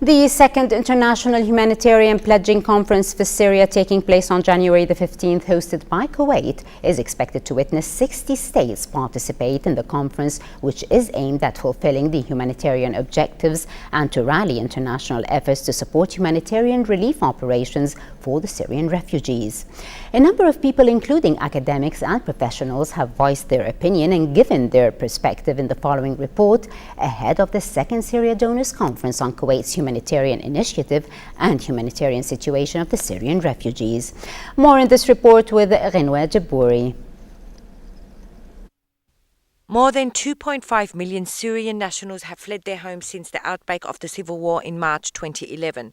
The second International Humanitarian Pledging Conference for Syria, taking place on January the 15th, hosted by Kuwait, is expected to witness 60 states participate in the conference, which is aimed at fulfilling the humanitarian objectives and to rally international efforts to support humanitarian relief operations for the Syrian refugees. A number of people, including academics and professionals, have voiced their opinion and given their perspective in the following report ahead of the second Syria Donors Conference on Kuwait's humanitarian initiative and humanitarian situation of the Syrian refugees. More in this report with Renwa Jabouri. More than 2.5 million Syrian nationals have fled their homes since the outbreak of the civil war in March 2011,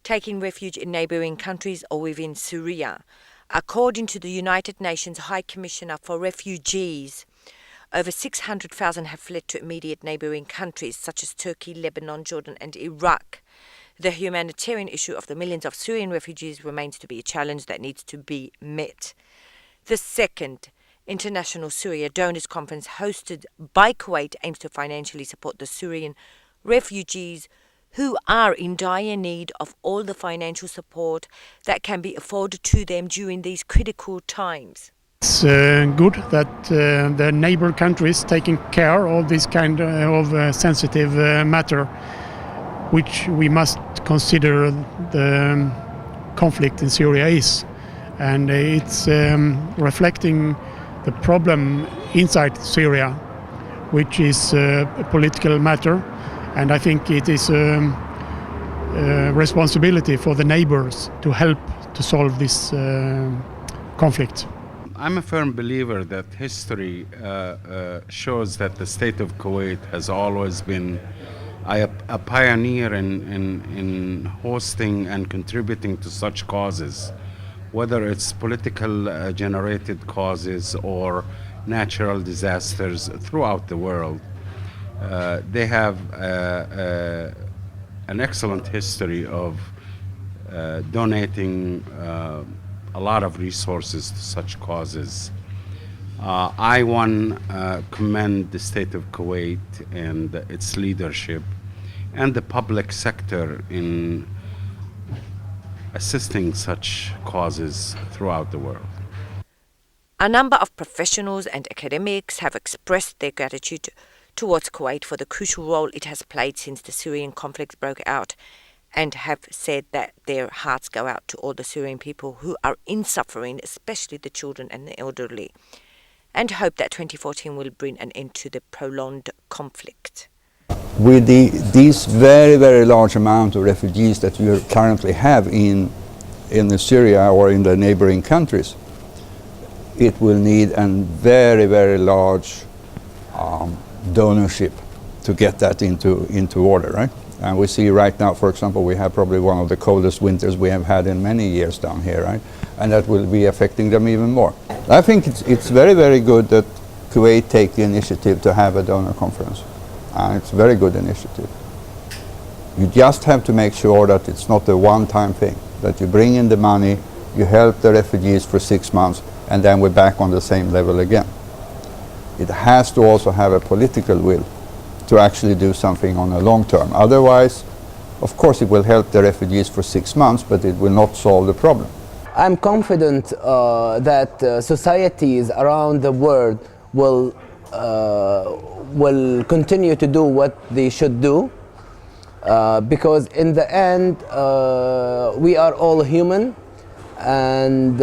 taking refuge in neighboring countries or within Syria. According to the United Nations High Commissioner for Refugees, over 600,000 have fled to immediate neighboring countries such as Turkey, Lebanon, Jordan and Iraq. The humanitarian issue of the millions of Syrian refugees remains to be a challenge that needs to be met. The second International Syria Donors Conference, hosted by Kuwait, aims to financially support the Syrian refugees who are in dire need of all the financial support that can be afforded to them during these critical times. It's good that the neighbor countries taking care of this kind of sensitive matter, which we must consider the conflict in Syria is. And it's reflecting the problem inside Syria, which is a political matter. And I think it is a responsibility for the neighbors to help to solve this conflict. I'm a firm believer that history shows that the state of Kuwait has always been a pioneer in hosting and contributing to such causes, whether it's political generated causes or natural disasters throughout the world. They have an excellent history of donating a lot of resources to such causes. I commend the state of Kuwait and its leadership and the public sector in assisting such causes throughout the world. A number of professionals and academics have expressed their gratitude towards Kuwait for the crucial role it has played since the Syrian conflict broke out, and have said that their hearts go out to all the Syrian people who are in suffering, especially the children and the elderly, and hope that 2014 will bring an end to the prolonged conflict. With these very, very large amount of refugees that we currently have in Syria or in the neighboring countries, it will need a very, very large donorship to get that into order, right? And we see right now, for example, we have probably one of the coldest winters we have had in many years down here, right? And that will be affecting them even more. I think it's very, very good that Kuwait take the initiative to have a donor conference. And it's a very good initiative. You just have to make sure that it's not a one-time thing, that you bring in the money, you help the refugees for 6 months, and then we're back on the same level again. It has to also have a political will to actually do something on a long term. Otherwise, of course, it will help the refugees for 6 months, but it will not solve the problem. I'm confident that societies around the world will continue to do what they should do, because in the end, we are all human and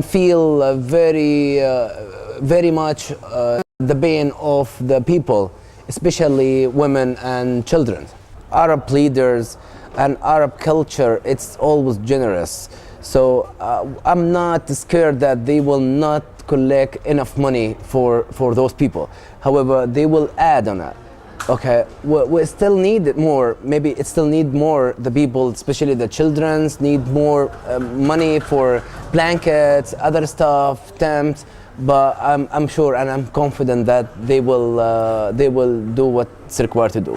feel very much the pain of the people, especially women and children. Arab leaders and Arab culture, it's always generous. So I'm not scared that they will not collect enough money for those people. However, they will add on it. Okay, we still need more. Maybe it still need more. The people, especially the children, need more money for blankets, other stuff, tents. But I'm sure and I'm confident that they will do what's required to do.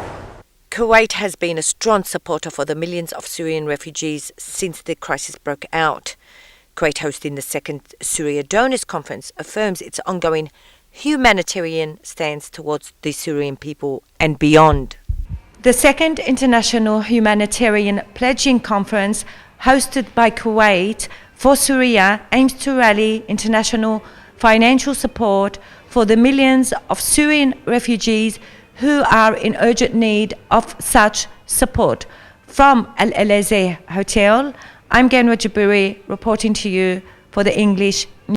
Kuwait has been a strong supporter for the millions of Syrian refugees since the crisis broke out. Kuwait, hosting the second Syria Donors Conference, affirms its ongoing humanitarian stance towards the Syrian people and beyond. The second International Humanitarian Pledging Conference, hosted by Kuwait for Syria, aims to rally international financial support for the millions of Syrian refugees who are in urgent need of such support. From Al Elazeh Hotel, I'm Ganwa Jaburi reporting to you for the English